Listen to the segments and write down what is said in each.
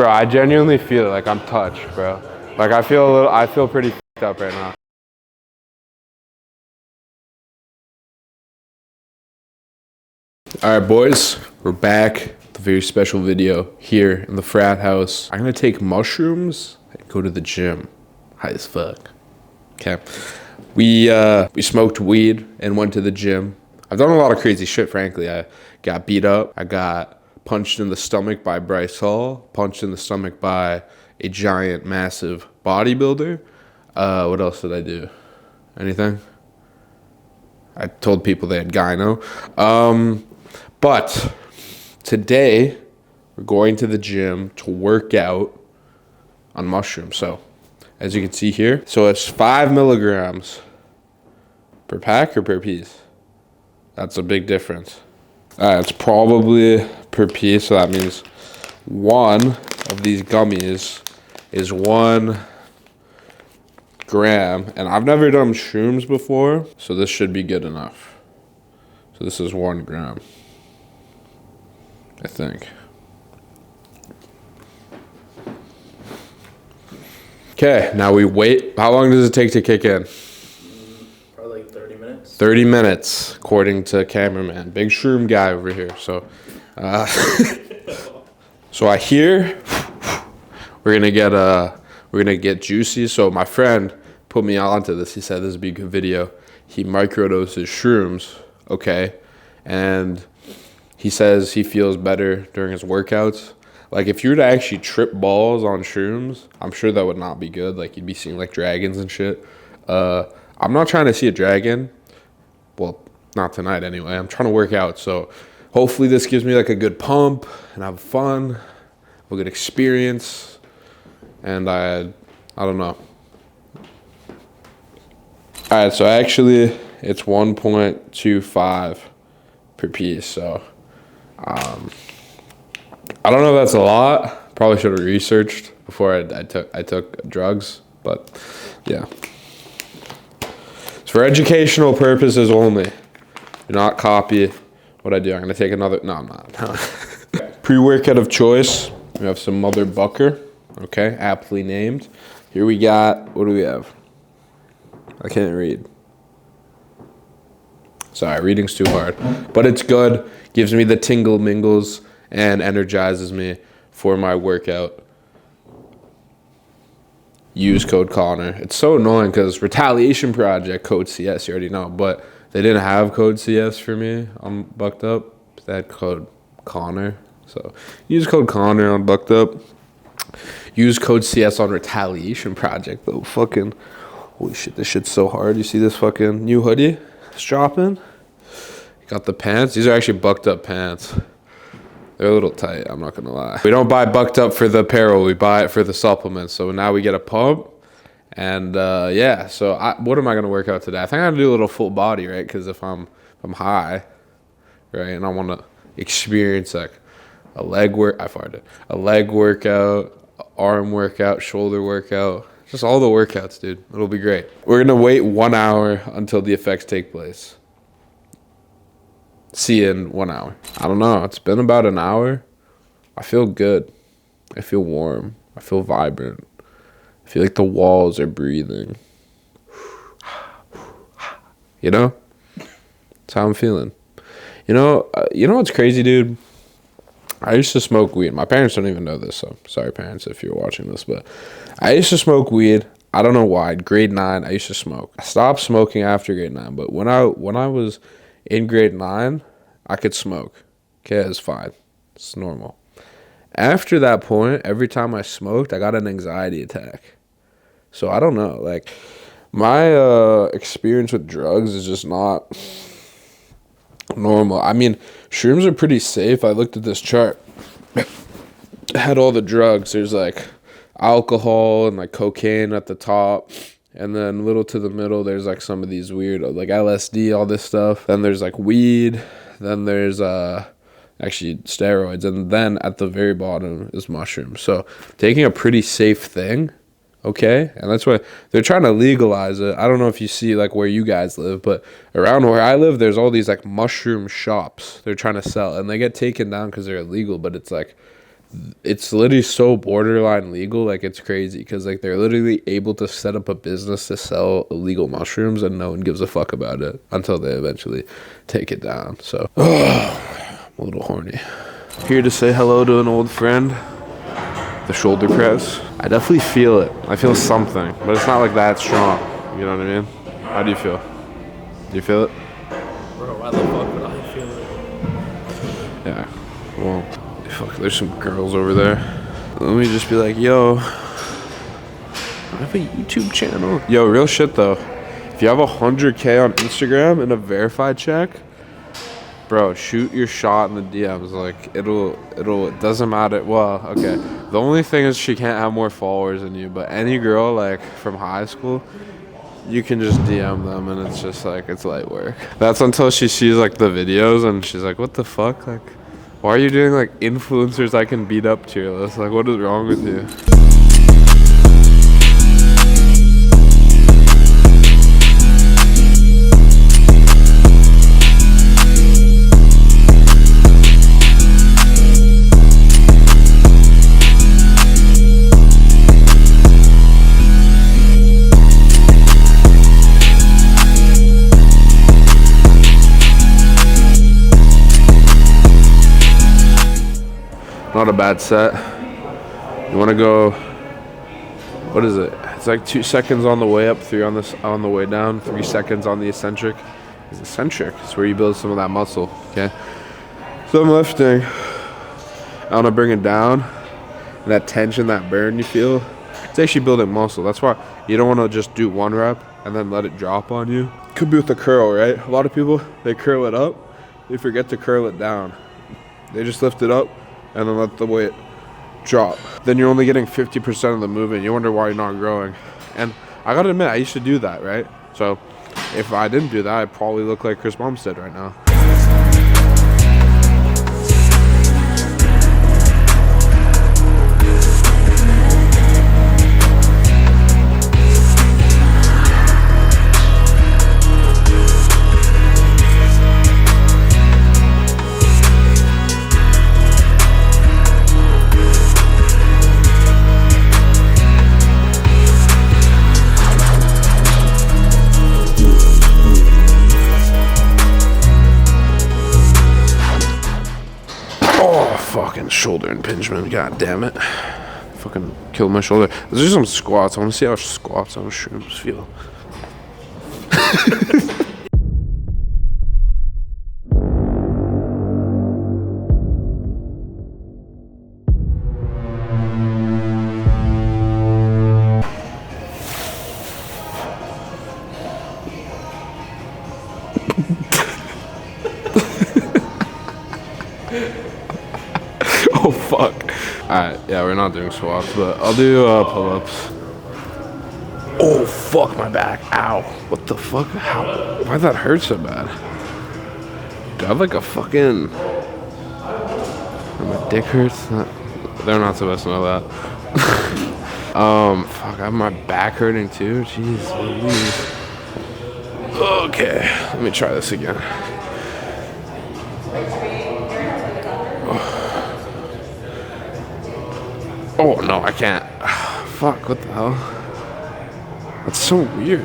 bro, I genuinely feel like I'm touched, bro. Like I feel pretty f***ed up right now. All right, boys, we're back with a very special video here in the frat house. I'm gonna take mushrooms and go to the gym. High as fuck. Okay. We smoked weed and went to the gym. I've done a lot of crazy shit, frankly. I got beat up. I got punched in the stomach by Bryce, punched in the stomach by a giant, massive bodybuilder. What else did I do? Anything? I told people they had gyno. But today, we're going to the gym to work out on mushrooms. So, as you can see here, so it's 5 milligrams per pack or per piece. That's a big difference. It's probably per piece, so that means one of these gummies is 1 gram. And I've never done shrooms before, so this should be good enough. So this is 1 gram, I think. Okay, now we wait. How long does it take to kick in? Probably like 30 minutes. 30 minutes, according to cameraman. Big shroom guy over here. So, so I hear we're gonna get juicy. So my friend put me onto this. He said this would be a good video. He microdoses shrooms, okay, and he says he feels better during his workouts. Like, if you were to actually trip balls on shrooms, I'm sure that would not be good. Like, you'd be seeing, like, dragons and shit. I'm not trying to see a dragon. Well, not tonight anyway. I'm trying to work out. So, hopefully this gives me, like, a good pump and have fun, a good experience. And I don't know. All right, so actually, it's 1.25 per piece. So, I don't know if that's a lot. Probably should have researched before I took drugs, but yeah. It's for educational purposes only. Do not copy what I do. I'm gonna take another. No, I'm not. Pre-workout of choice. We have some Mother Bucker. Okay, aptly named. Here we got. What do we have? I can't read. Sorry, reading's too hard, but it's good. Gives me the tingle mingles and energizes me for my workout. Use code Connor. It's so annoying because Retaliation Project, code CS, you already know, but they didn't have code CS for me on Bucked Up. They had code Connor. So use code Connor on Bucked Up. Use code CS on Retaliation Project, though. Fucking, holy shit, this shit's so hard. You see this fucking new hoodie? It's dropping. Got the pants. These are actually Bucked Up pants. They're a little tight, I'm not gonna lie. We don't buy Bucked Up for the apparel, we buy it for the supplements. So now we get a pump. And yeah, so what am I gonna work out today? I think I'm gonna do a little full body, right? Because if I'm high, right, and I wanna experience like a leg workout, arm workout, shoulder workout, just all the workouts, dude. It'll be great. We're gonna wait 1 hour until the effects take place. See you in 1 hour. I don't know. It's been about an hour. I feel good. I feel warm. I feel vibrant. I feel like the walls are breathing. You know? That's how I'm feeling. You know what's crazy, dude? I used to smoke weed. My parents don't even know this, so sorry, parents, if you're watching this. But I used to smoke weed. I don't know why. Grade 9, I used to smoke. I stopped smoking after grade 9, but when I was in grade 9, I could smoke. Okay, it's fine. It's normal. After that point, every time I smoked, I got an anxiety attack. So I don't know. Like, my experience with drugs is just not normal. I mean, shrooms are pretty safe. I looked at this chart. It had all the drugs. There's like alcohol and like cocaine at the top. And then little to the middle, there's like some of these weird, like LSD, all this stuff. Then there's like weed. Then there's actually steroids. And then at the very bottom is mushrooms. So taking a pretty safe thing, okay? And that's why they're trying to legalize it. I don't know if you see like where you guys live, but around where I live, there's all these like mushroom shops they're trying to sell. And they get taken down because they're illegal, but it's like it's literally so borderline legal, like it's crazy because like they're literally able to set up a business to sell illegal mushrooms and no one gives a fuck about it until they eventually take it down. So I'm a little horny. Here to say hello to an old friend. The shoulder press. I definitely feel it. I feel something, but it's not like that strong. You know what I mean? How do you feel? Do you feel it? Bro, why the fuck would I feel it? Yeah. Well, fuck, there's some girls over there. Let me just be like, yo, I have a YouTube channel. Yo, real shit though. If you have 100K on Instagram and a verified check, bro, shoot your shot in the DMs. Like, it doesn't matter. Well, okay. The only thing is she can't have more followers than you, but any girl, like, from high school, you can just DM them, and it's just, like, it's light work. That's until she sees, like, the videos, and she's like, what the fuck? Like, why are you doing, like, influencers I can beat up tier list? Like, what is wrong with you? Not a bad set. You want to go, what is it? It's like 2 seconds on the way up, 3 on the way down, 3 seconds on the eccentric. It's eccentric. It's where you build some of that muscle, okay? So I'm lifting. I want to bring it down. And that tension, that burn you feel, it's actually building muscle. That's why you don't want to just do 1 rep and then let it drop on you. Could be with the curl, right? A lot of people, they curl it up. They forget to curl it down. They just lift it up and then let the weight drop. Then you're only getting 50% of the movement. You wonder why you're not growing. And I gotta admit, I used to do that, right? So if I didn't do that, I'd probably look like Chris Bumstead right now. Fucking shoulder impingement, god damn it. Fucking killed my shoulder. Let's do some squats. I want to see how squats on shrooms feel. Oh fuck. Alright, yeah, we're not doing squats, but I'll do pull-ups. Oh fuck, my back. Ow. What the fuck? How? Why'd that hurt so bad? Do I have like a fucking... My dick hurts? They're not supposed to know that. Fuck, I have my back hurting too? Jeez Louise. Okay, let me try this again. Oh, no, I can't. Fuck, what the hell? That's so weird.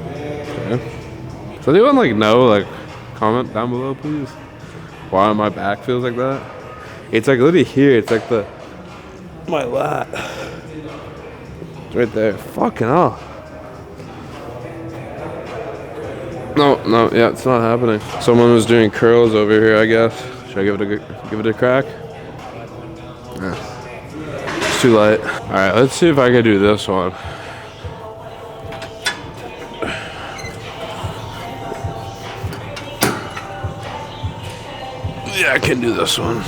Okay. Does anyone, like, know, like, comment down below, please? Why my back feels like that? It's, like, literally here. It's, like, my lat. It's right there. Fucking hell. No, yeah, it's not happening. Someone was doing curls over here, I guess. Should I give it a crack? Yeah. It's too light. Alright, let's see if I can do this one. Yeah, I can do this one.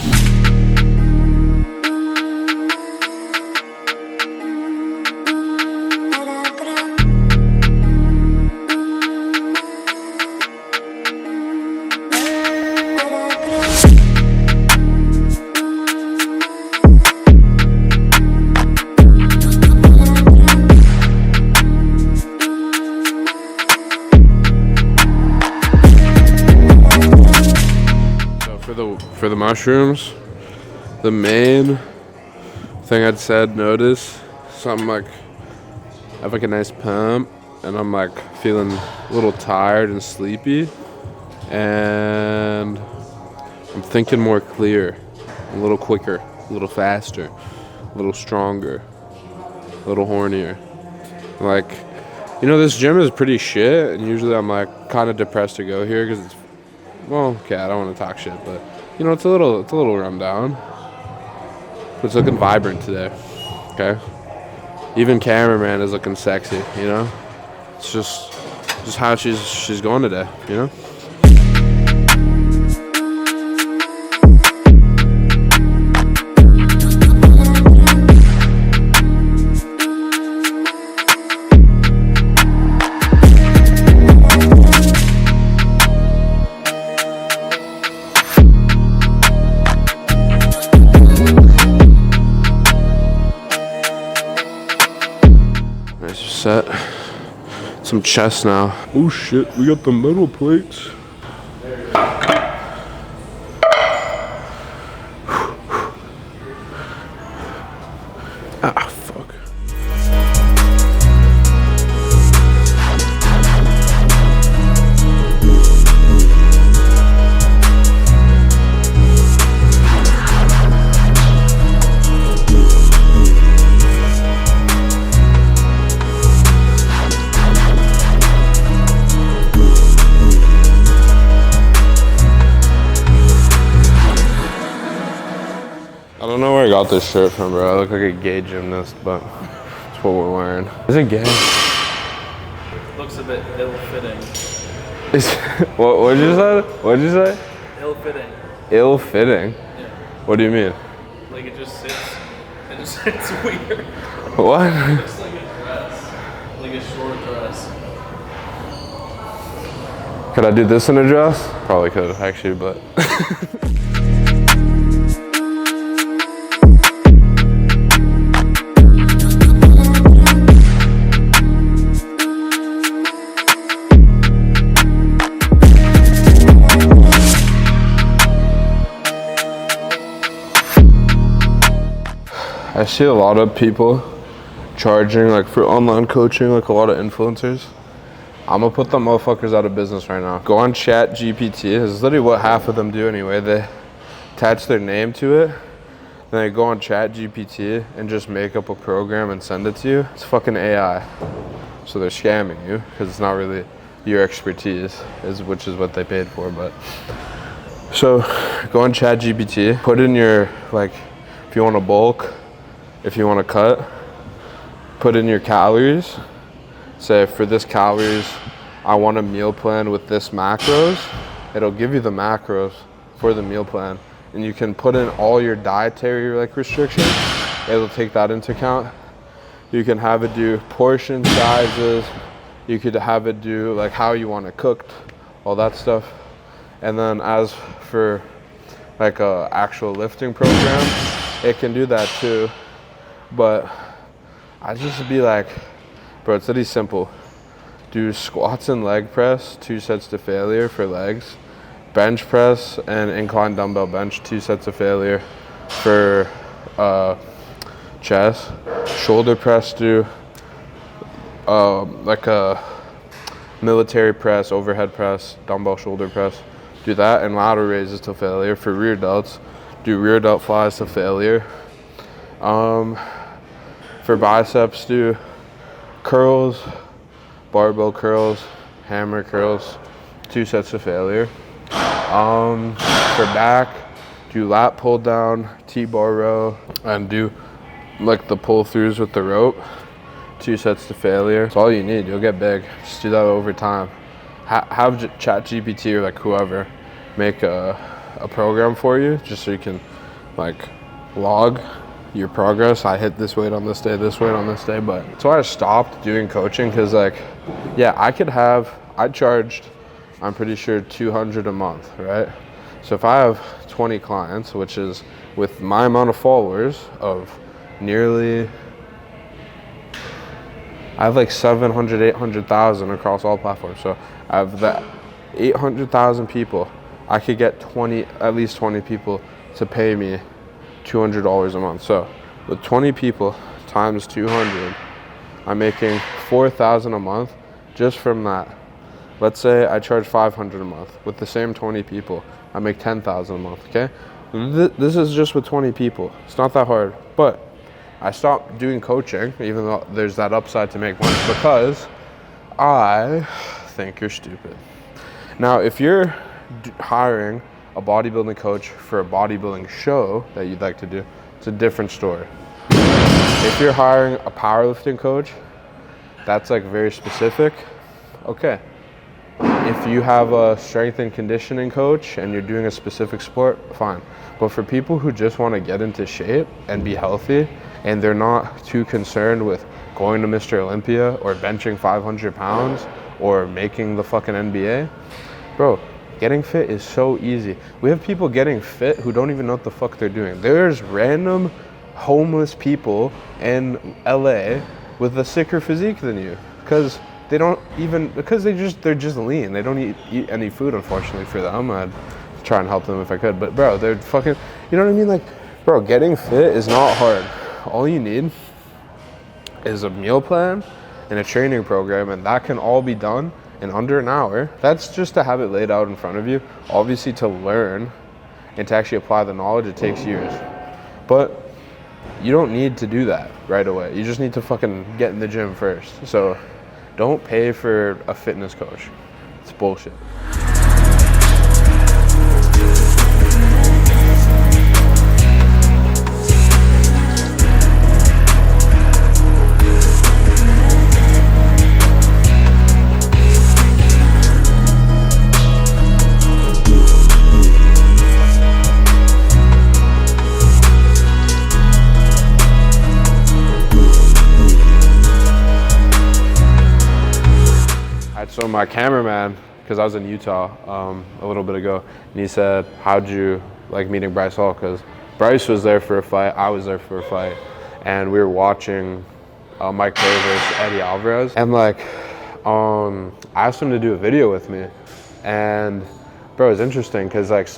For the mushrooms, The main thing I'd said notice, so I'm like, I have like a nice pump, and I'm like feeling a little tired and sleepy, and I'm thinking more clear, a little quicker, a little faster, a little stronger, a little hornier. Like, this gym is pretty shit, and usually I'm like kind of depressed to go here because it's, well, okay, I don't want to talk shit, but it's a little run down. But it's looking vibrant today. Okay. Even cameraman is looking sexy. It's just how she's going today. Set some chest now. Oh shit, we got the metal plates. Ah, fuck. I don't know where I got this shirt from, bro. I look like a gay gymnast, but it's what we're wearing. Is it gay? Looks a bit ill-fitting. What'd you say? What'd you say? Ill-fitting. Ill-fitting? Yeah. What do you mean? Like it just sits weird. What? It looks like a dress. Like a short dress. Could I do this in a dress? Probably could, actually, but... I see a lot of people charging like for online coaching, like a lot of influencers. I'm gonna put them motherfuckers out of business right now. Go on Chat GPT. This is literally what half of them do anyway. They attach their name to it, then they go on Chat GPT and just make up a program and send it to you. It's fucking AI. So they're scamming you because it's not really your expertise, which is what they paid for. But so go on Chat GPT, put in your, like, if you want to bulk, if you want to cut, put in your calories. Say for this calories, I want a meal plan with this macros. It'll give you the macros for the meal plan, and you can put in all your dietary like restrictions. It'll take that into account. You can have it do portion sizes. You could have it do like how you want it cooked, all that stuff. And then as for like a actual lifting program, it can do that too. But I just be like, bro, it's pretty simple. Do squats and leg press, 2 sets to failure for legs. Bench press and incline dumbbell bench, 2 sets of failure for chest. Shoulder press, do like a military press, overhead press, dumbbell shoulder press. Do that, and lateral raises to failure. For rear delts, do rear delt flies to failure. For biceps, do curls, barbell curls, hammer curls, 2 sets of failure. For back, do lat pull down, T-bar row, and do like the pull throughs with the rope, 2 sets to failure. That's all you need. You'll get big. Just do that over time. Have ChatGPT or like whoever make a program for you, just so you can like log your progress. I hit this weight on this day, this weight on this day. But that's why I stopped doing coaching, because like, yeah, I charged, I'm pretty sure, $200 a month, right? So if I have 20 clients, which is with my amount of followers of nearly, I have like 700, 800,000 across all platforms. So I have that 800,000 people. I could get at least 20 people to pay me $200 a month. So with 20 people times 200, I'm making $4,000 a month just from that. Let's say I charge $500 a month. With the same 20 people, I make $10,000 a month, okay? This is just with 20 people. It's not that hard. But I stopped doing coaching, even though there's that upside to make money, because I think you're stupid. Now, if you're hiring a bodybuilding coach for a bodybuilding show that you'd like to do, it's a different story. If you're hiring a powerlifting coach, that's like very specific, okay. If you have a strength and conditioning coach and you're doing a specific sport, fine. But for people who just want to get into shape and be healthy, and they're not too concerned with going to Mr. Olympia or benching 500 pounds or making the fucking NBA, bro, getting fit is so easy. We have people getting fit who don't even know what the fuck they're doing. There's random homeless people in LA with a sicker physique than you because they're just lean. They don't eat any food, unfortunately, for them. I'd try and help them if I could, but bro, they're fucking, you know what I mean? Like, bro, getting fit is not hard. All you need is a meal plan and a training program, and that can all be done in under an hour. That's just to have it laid out in front of you. Obviously, to learn and to actually apply the knowledge, it takes years. But you don't need to do that right away. You just need to fucking get in the gym first. So don't pay for a fitness coach. It's bullshit. So my cameraman, because I was in Utah a little bit ago, and he said, how'd you like meeting Bryce Hall? Because Bryce was there for a fight, I was there for a fight, and we were watching Mike Perry versus Eddie Alvarez. And like, I asked him to do a video with me, and bro, it was interesting because like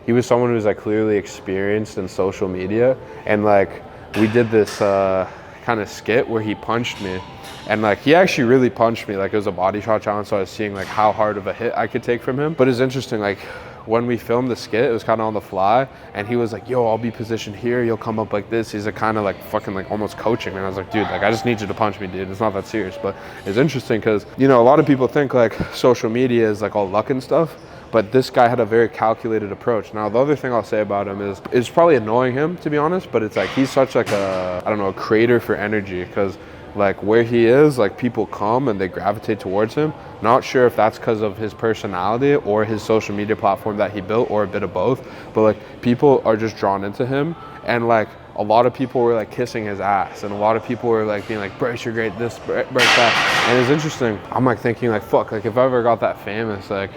he was someone who was like clearly experienced in social media, and like we did this kind of skit where he punched me. And like, he actually really punched me. Like, it was a body shot challenge, so I was seeing like how hard of a hit I could take from him. But it's interesting, like when we filmed the skit, it was kind of on the fly, and he was like, yo, I'll be positioned here, you'll come up like this. He's like kind of like fucking like almost coaching me. And I was like, dude, like I just need you to punch me, dude. It's not that serious. But it's interesting because, you know, a lot of people think like social media is like all luck and stuff, but this guy had a very calculated approach. Now, the other thing I'll say about him is it's probably annoying him, to be honest, but it's like he's such like a, I don't know, a creator for energy, because like where he is, like people come and they gravitate towards him. Not sure if that's because of his personality or his social media platform that he built, or a bit of both, but like people are just drawn into him. And like a lot of people were like kissing his ass, and a lot of people were like being like, Bryce, you're great, this, Bryce, that. And it's interesting, I'm like thinking like, fuck, like if I ever got that famous, like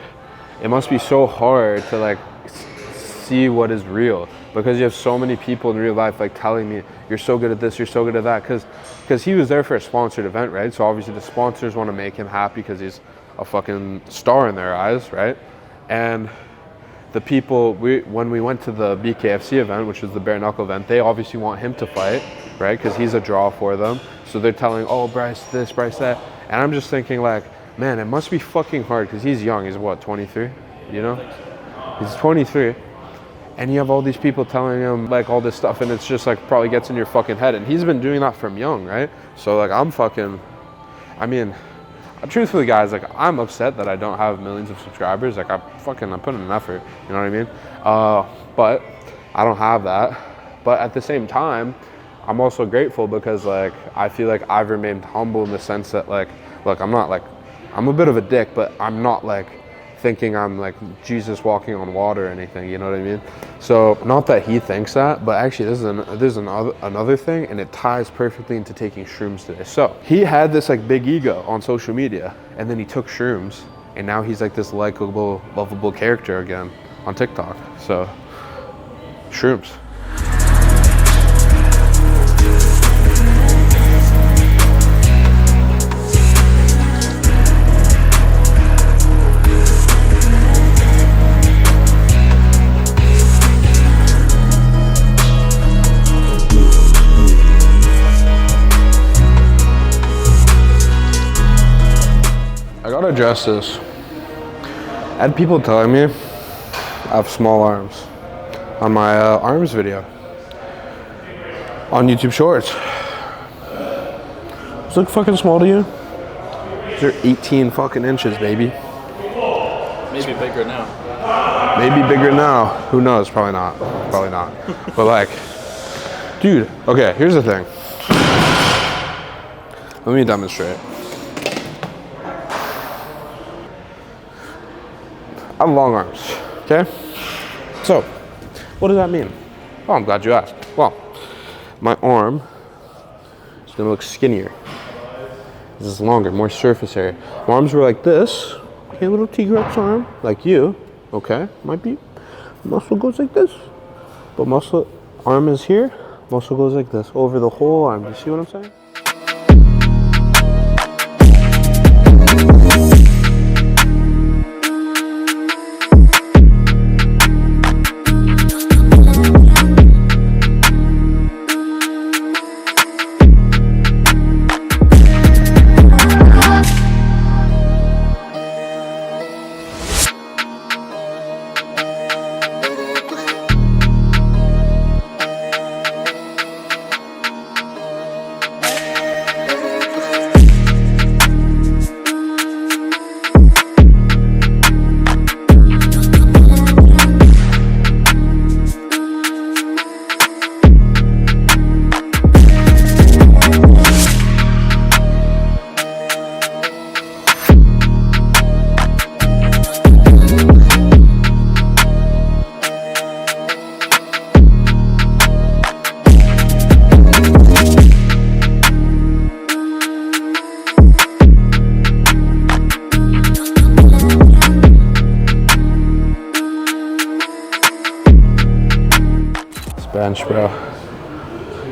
it must be so hard to like see what is real, because you have so many people in real life like telling me, you're so good at this, you're so good at that, because he was there for a sponsored event, right? So obviously the sponsors want to make him happy because he's a fucking star in their eyes, right? And the people, when we went to the BKFC event, which was the bare knuckle event, they obviously want him to fight, right? Because he's a draw for them. So they're telling, oh, Bryce this, Bryce that. And I'm just thinking like, man, it must be fucking hard, because he's young. He's what, 23? You know? He's 23. And you have all these people telling him like all this stuff, and it's just like probably gets in your fucking head. And he's been doing that from young, right? So like truthfully guys, like I'm upset that I don't have millions of subscribers. Like I'm putting in an effort, you know what I mean? But I don't have that. But at the same time, I'm also grateful because like I feel like I've remained humble in the sense that like, look, I'm a bit of a dick, but I'm not like thinking I'm like Jesus walking on water or anything, you know what I mean? So not that he thinks that, but actually there's another thing, and it ties perfectly into taking shrooms today. So he had this like big ego on social media, and then he took shrooms, and now he's like this likable, lovable character again on TikTok. So shrooms. gotta address this. I had people telling me I have small arms on my arms video on YouTube Shorts. Does it look fucking small to you? They're 18 fucking inches, baby. Maybe bigger now. Maybe bigger now. Who knows? Probably not. Probably not. But like, dude, okay, here's the thing. Let me demonstrate. I have long arms, okay? So, what does that mean? Oh, I'm glad you asked. Well, my arm is gonna look skinnier. This is longer, more surface area. My arms were like this. Okay, little T-Rex arm, like you. Okay, might be. Muscle goes like this. But muscle, arm is here. Muscle goes like this, over the whole arm. You see what I'm saying? Bench, bro.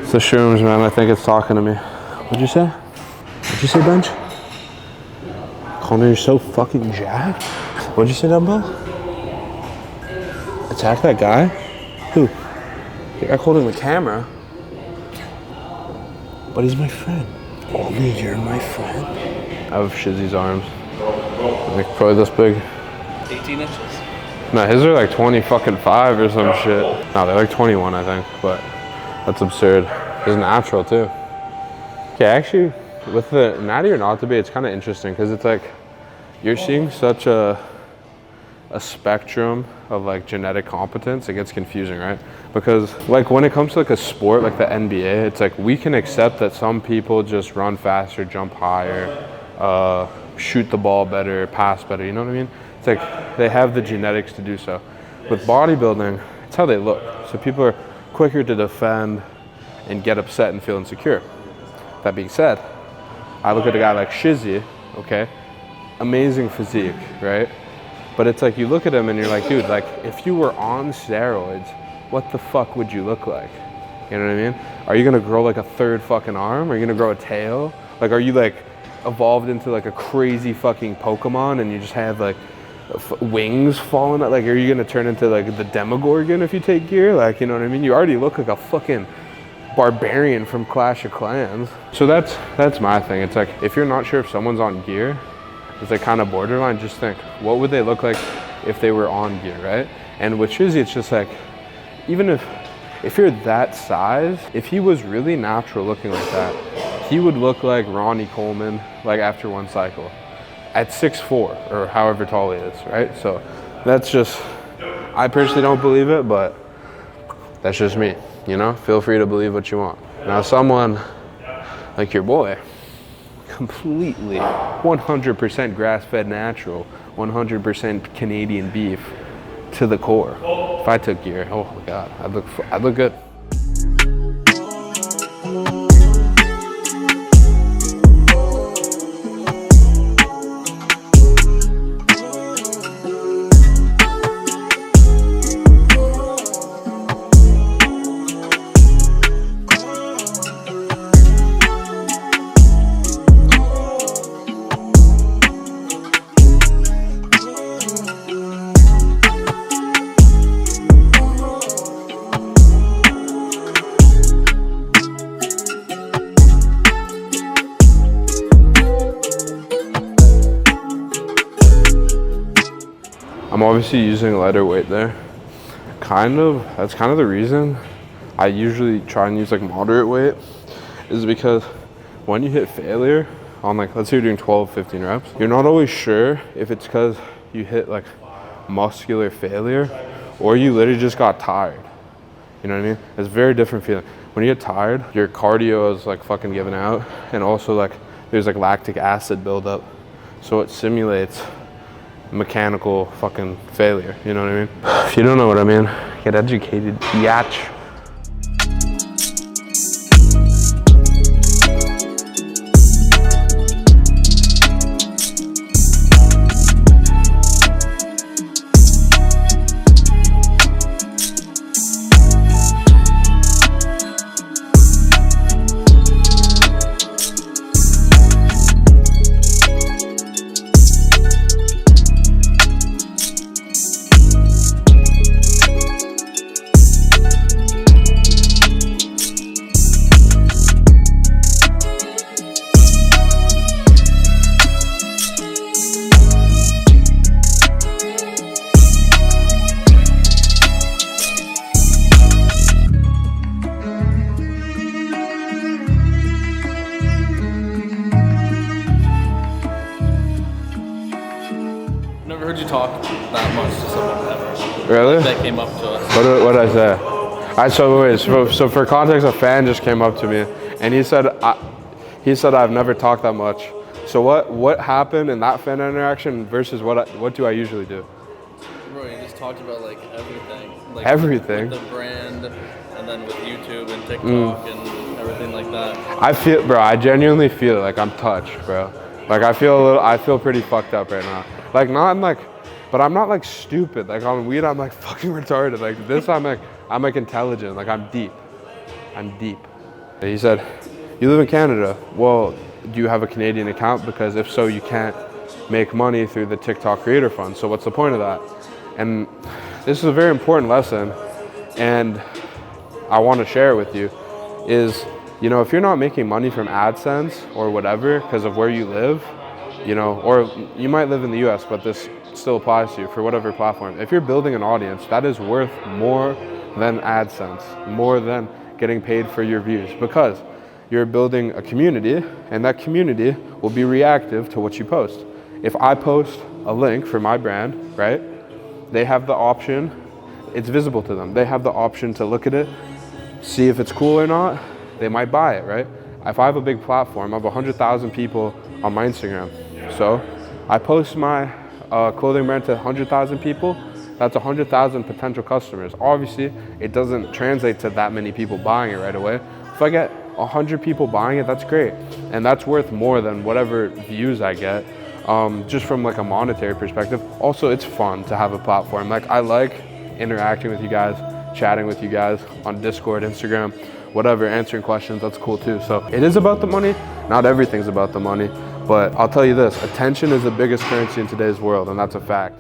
It's the Shrooms, man. I think it's talking to me. What'd you say? What'd you say, bench? Connor, you're so fucking jacked. What'd you say, dumbbell? Attack that guy? Who? The guy holding the camera. But he's my friend. Only you're my friend. I have Shizzy's arms. Like probably this big. 18 inches. No, his are like 20 fucking 5 or some shit. No, they're like 21, I think, but that's absurd. He's natural too. Okay, actually, with the natty or not to be, it's kind of interesting because it's like you're seeing such a spectrum of like genetic competence. It gets confusing, right? Because like when it comes to like a sport like the NBA, it's like we can accept that some people just run faster, jump higher, shoot the ball better, pass better. You know what I mean? It's like they have the genetics to do so. With bodybuilding, it's how they look. So people are quicker to defend and get upset and feel insecure. That being said, I look at a guy like Shizzy, okay? Amazing physique, right? But it's like you look at him and you're like, dude, like if you were on steroids, what the fuck would you look like? You know what I mean? Are you gonna grow like a third fucking arm? Are you gonna grow a tail? Like, are you like evolved into like a crazy fucking Pokemon and you just have like wings falling out? Like, are you gonna turn into like the Demogorgon if you take gear? Like, you know what I mean? You already look like a fucking barbarian from Clash of Clans. So that's my thing. It's like if you're not sure if someone's on gear, it's like kind of borderline. Just think, what would they look like if they were on gear, right? And with Shizzy, it's just like, even if you're that size, if he was really natural looking like that, he would look like Ronnie Coleman like after one cycle at 6'4" or however tall he is, right? So that's just, I personally don't believe it, but that's just me, you know? Feel free to believe what you want. Now someone like your boy, completely 100% grass-fed natural, 100% Canadian beef to the core. If I took gear, oh my God, I'd look good. I'm obviously using lighter weight there. That's kind of the reason I usually try and use like moderate weight, is because when you hit failure on like, let's say you're doing 12, 15 reps, you're not always sure if it's because you hit like muscular failure or you literally just got tired. You know what I mean? It's a very different feeling. When you get tired, your cardio is like fucking giving out, and also like there's like lactic acid buildup. So it simulates mechanical fucking failure. You know what I mean? If you don't know what I mean, get educated, yatch. Never heard you talk that much to someone ever. Really? That came up to us. What did I say? So for context, a fan just came up to me and he said I've never talked that much. So what happened in that fan interaction versus what do I usually do? Bro, you just talked about like everything. Like Everything? With the brand, and then with YouTube and TikTok and everything like that. I genuinely feel like I'm touched, bro. Like I feel pretty fucked up right now. Like but I'm not like stupid. Like on weed, I'm like fucking retarded. Like this, I'm like intelligent. Like I'm deep. He said, "You live in Canada. Well, do you have a Canadian account? Because if so, you can't make money through the TikTok Creator Fund. So what's the point of that?" And this is a very important lesson, and I want to share it with you. Is, you know, if you're not making money from AdSense or whatever because of where you live, you know, or you might live in the US, but this still applies to you for whatever platform. If you're building an audience, that is worth more than AdSense, more than getting paid for your views, because you're building a community, and that community will be reactive to what you post. If I post a link for my brand, right, they have the option, it's visible to them. They have the option to look at it, see if it's cool or not. They might buy it, right? If I have a big platform, I have 100,000 people on my Instagram. So I post my clothing brand to 100,000 people. That's 100,000 potential customers. Obviously, it doesn't translate to that many people buying it right away. If I get 100 people buying it, that's great. And that's worth more than whatever views I get, just from like a monetary perspective. Also, it's fun to have a platform. Like I like interacting with you guys, chatting with you guys on Discord, Instagram, whatever, answering questions, that's cool too. So it is about the money. Not everything's about the money, but I'll tell you this, attention is the biggest currency in today's world, and that's a fact.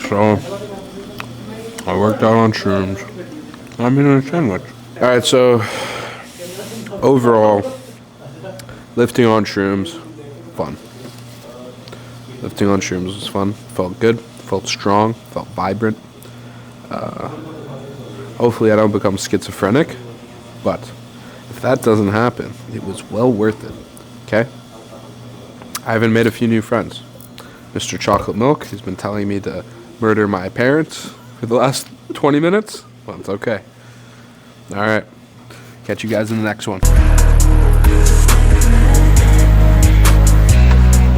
So, I worked out on shrooms. I'm eating a sandwich. Alright, so, overall, lifting on shrooms, fun. Lifting on shrooms was fun. Felt good, felt strong, felt vibrant. Hopefully I don't become schizophrenic, but if that doesn't happen, it was well worth it, okay? I even made a few new friends. Mr. Chocolate Milk, he's been telling me to murder my parents for the last 20 minutes. Well, it's okay. All right. Catch you guys in the next one.